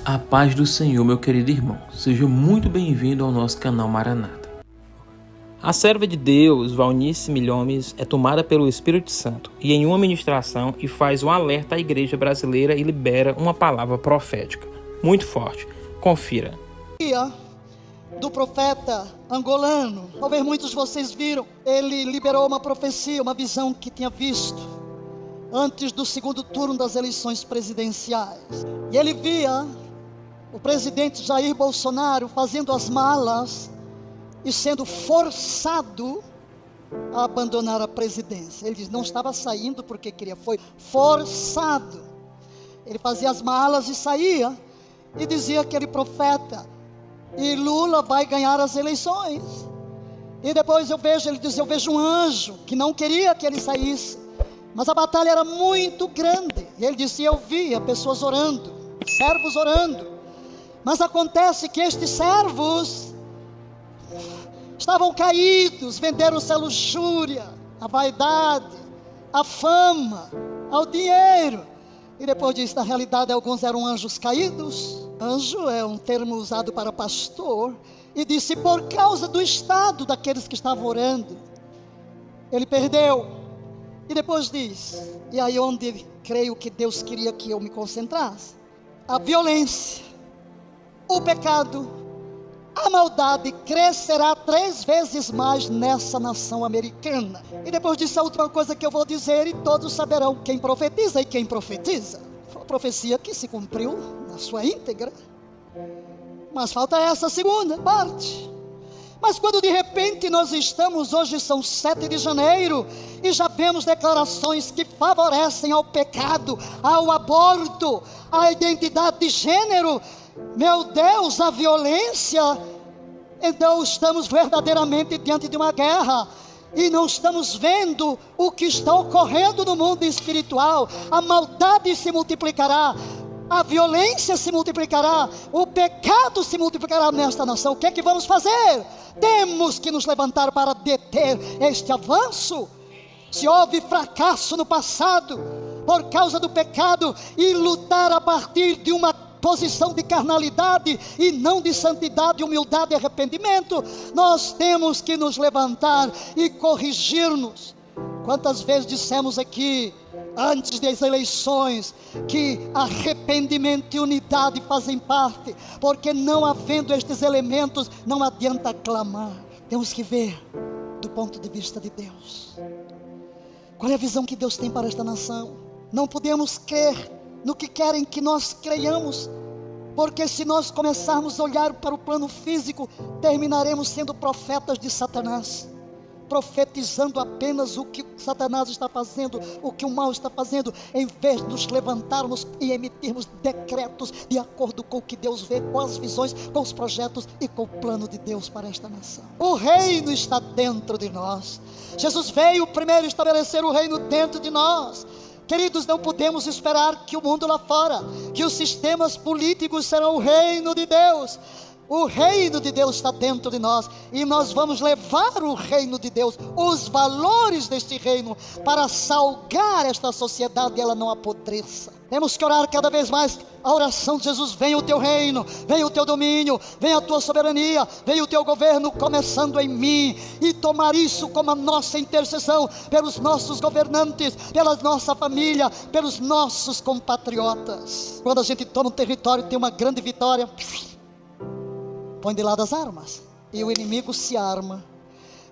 A paz do Senhor, meu querido irmão. Seja muito bem-vindo ao nosso canal Maranata. A serva de Deus, Valnice Milhomes, é tomada pelo Espírito Santo e em uma ministração e faz um alerta à igreja brasileira e libera uma palavra profética muito forte. Confira. Do profeta angolano, talvez muitos de vocês viram, ele liberou uma profecia, uma visão que tinha visto antes do segundo turno das eleições presidenciais. E ele via o presidente Jair Bolsonaro fazendo as malas e sendo forçado a abandonar a presidência. Ele diz, não estava saindo porque queria, foi forçado. Ele fazia as malas e saía, e dizia aquele profeta, e Lula vai ganhar as eleições. E depois ele diz, eu vejo um anjo que não queria que ele saísse, mas a batalha era muito grande. E ele disse, eu via pessoas orando, servos orando, mas acontece que estes servos estavam caídos, venderam-se à luxúria, à vaidade, à fama, ao dinheiro. E depois disso, na realidade, alguns eram anjos caídos. Anjo é um termo usado para pastor. E disse, por causa do estado daqueles que estavam orando, ele perdeu. E depois diz, e aí onde creio que Deus queria que eu me concentrasse, a violência, o pecado, a maldade crescerá 3 vezes mais nessa nação americana. E depois disso, a última coisa que eu vou dizer, e todos saberão quem profetiza e quem profetiza. Foi a profecia que se cumpriu na sua íntegra, mas falta essa segunda parte. Mas quando de repente nós estamos, hoje são 7 de janeiro, e já vemos declarações que favorecem ao pecado, ao aborto, à identidade de gênero, meu Deus, a violência, então estamos verdadeiramente diante de uma guerra, e não estamos vendo o que está ocorrendo no mundo espiritual. A maldade se multiplicará, a violência se multiplicará, o pecado se multiplicará nesta nação. O que é que vamos fazer? Temos que nos levantar para deter este avanço. Se houve fracasso no passado por causa do pecado, e lutar a partir de uma posição de carnalidade e não de santidade, humildade e arrependimento, nós temos que nos levantar e corrigir-nos. Quantas vezes dissemos aqui, antes das eleições, que arrependimento e unidade fazem parte, porque não havendo estes elementos, não adianta clamar. Temos que ver do ponto de vista de Deus. Qual é a visão que Deus tem para esta nação? Não podemos crer no que querem que nós creiamos, porque se nós começarmos a olhar para o plano físico, terminaremos sendo profetas de Satanás, profetizando apenas o que Satanás está fazendo, o que o mal está fazendo, em vez de nos levantarmos e emitirmos decretos de acordo com o que Deus vê, com as visões, com os projetos e com o plano de Deus para esta nação. O reino está dentro de nós. Jesus veio primeiro estabelecer o reino dentro de nós. Queridos, não podemos esperar que o mundo lá fora, que os sistemas políticos serão o reino de Deus. O reino de Deus está dentro de nós, e nós vamos levar o reino de Deus, os valores deste reino, para salgar esta sociedade e ela não apodreça. Temos que orar cada vez mais a oração de Jesus: venha o teu reino, venha o teu domínio, venha a tua soberania, venha o teu governo, começando em mim, e tomar isso como a nossa intercessão pelos nossos governantes, pela nossa família, pelos nossos compatriotas. Quando a gente toma um território, tem uma grande vitória, põe de lado as armas, e o inimigo se arma.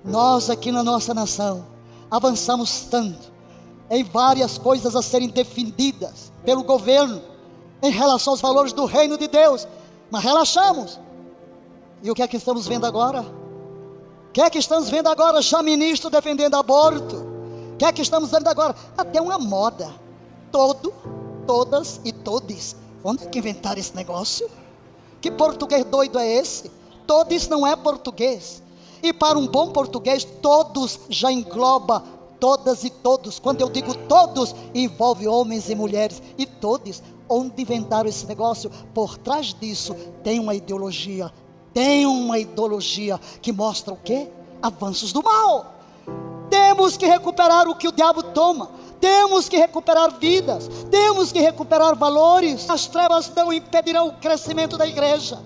Nós aqui na nossa nação avançamos tanto em várias coisas a serem defendidas pelo governo em relação aos valores do reino de Deus, mas relaxamos. E o que é que estamos vendo agora? O que é que estamos vendo agora? Já ministro defendendo aborto. O que é que estamos vendo agora? Até uma moda, todas e todes. Onde é que inventaram esse negócio? Que português doido é esse? Todos não é português. E para um bom português, todos já engloba todas e todos. Quando eu digo todos, envolve homens e mulheres. E todos, onde inventaram esse negócio? Por trás disso tem uma ideologia. Tem uma ideologia que mostra o quê? Avanços do mal. Temos que recuperar o que o diabo toma. Temos que recuperar vidas, temos que recuperar valores. As trevas não impedirão o crescimento da igreja.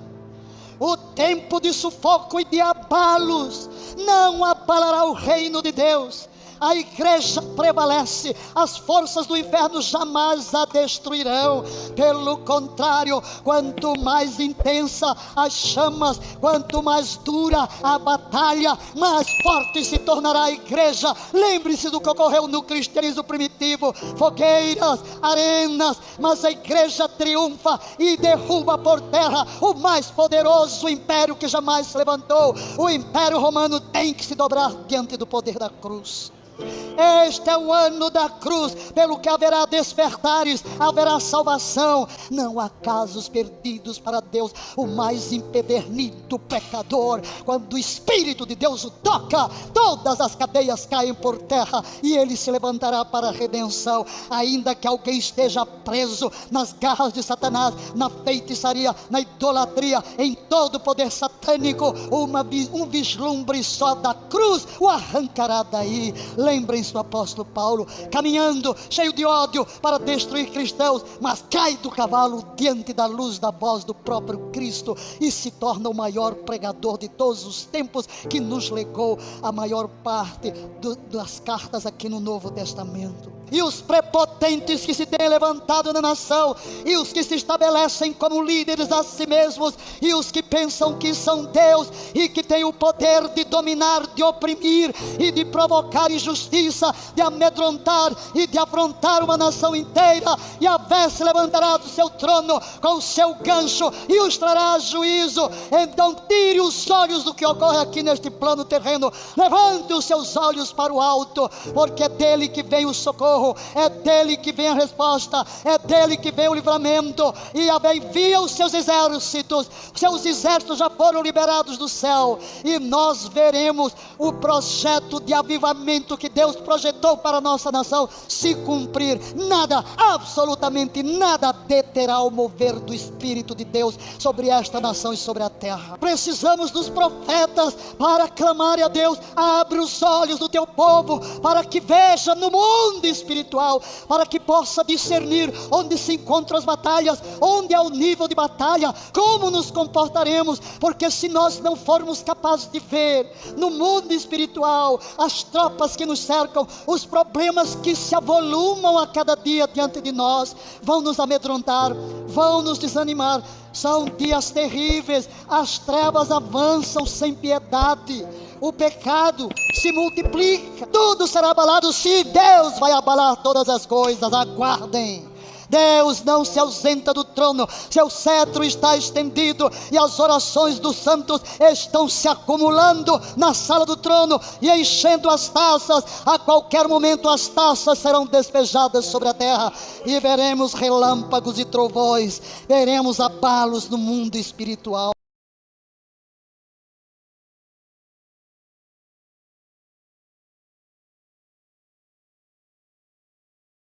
O tempo de sufoco e de abalos não abalará o reino de Deus. A igreja prevalece, as forças do inferno jamais a destruirão. Pelo contrário, quanto mais intensa as chamas, quanto mais dura a batalha, mais forte se tornará a igreja. Lembre-se do que ocorreu no cristianismo primitivo: fogueiras, arenas, mas a igreja triunfa e derruba por terra o mais poderoso império que jamais se levantou. O império romano tem que se dobrar diante do poder da cruz. Este é o ano da cruz, pelo que haverá despertares, haverá salvação. Não há casos perdidos para Deus. O mais empedernido pecador, quando o Espírito de Deus o toca, todas as cadeias caem por terra e ele se levantará para a redenção. Ainda que alguém esteja preso nas garras de Satanás, na feitiçaria, na idolatria, em todo o poder satânico, um vislumbre só da cruz o arrancará daí. Lembrem-se do apóstolo Paulo, caminhando, cheio de ódio para destruir cristãos, mas cai do cavalo diante da luz da voz do próprio Cristo e se torna o maior pregador de todos os tempos, que nos legou a maior parte das cartas aqui no Novo Testamento. E os prepotentes que se têm levantado na nação, e os que se estabelecem como líderes a si mesmos, e os que pensam que são Deus e que têm o poder de dominar, de oprimir e de provocar injustiça, de amedrontar e de afrontar uma nação inteira, e Yahvé se levantará do seu trono com o seu gancho e os trará a juízo. Então tire os olhos do que ocorre aqui neste plano terreno, levante os seus olhos para o alto, porque é dele que vem o socorro, é dele que vem a resposta, é dele que vem o livramento. E Yahvé envia os seus exércitos já foram liberados do céu, e nós veremos o projeto de avivamento que Deus projetou para a nossa nação se cumprir. Nada, absolutamente nada, deterá o mover do Espírito de Deus sobre esta nação e sobre a terra. Precisamos dos profetas para clamar a Deus: abre os olhos do teu povo para que veja no mundo espiritual, para que possa discernir onde se encontram as batalhas, onde é o nível de batalha, como nos comportaremos, porque se nós não formos capazes de ver no mundo espiritual as tropas que nos cercam, os problemas que se avolumam a cada dia diante de nós, vão nos amedrontar, vão nos desanimar. São dias terríveis, as trevas avançam sem piedade, o pecado se multiplica, tudo será abalado. Se Deus vai abalar todas as coisas, aguardem. Deus não se ausenta do trono, seu cetro está estendido e as orações dos santos estão se acumulando na sala do trono e enchendo as taças. A qualquer momento as taças serão despejadas sobre a terra e veremos relâmpagos e trovões, veremos abalos no mundo espiritual.